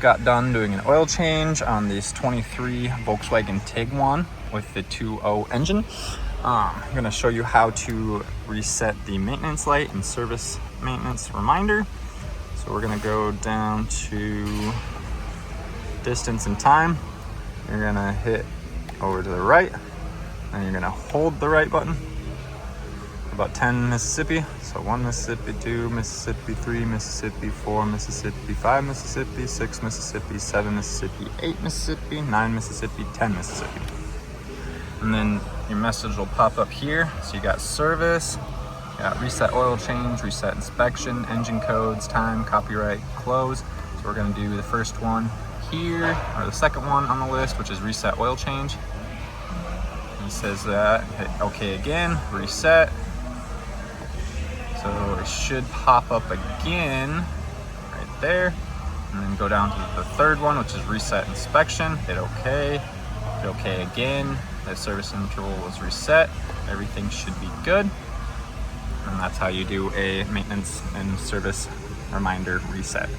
got done doing an oil change on this 23 Volkswagen Tiguan with the 2.0 engine. I'm going to show you how to reset the maintenance light and service maintenance reminder. So we're going to go down to distance and time. You're going to hit over to the right, and you're going to hold the right button. About 10 Mississippi. So 1 Mississippi, 2 Mississippi, 3 Mississippi, 4 Mississippi, 5 Mississippi, 6 Mississippi, 7 Mississippi, 8 Mississippi, 9 Mississippi, 10 Mississippi. And then your message will pop up here. So you got service, you got reset oil change, reset inspection, engine codes, time, copyright, close. So we're gonna do the first one here, or the second one on the list, which is reset oil change. He says that, hit OK again, reset. So it should pop up again right there, and then go down to the third one, which is reset inspection. Hit OK, hit OK again. That service interval was reset. Everything should be good, and that's how you do a maintenance and service reminder reset.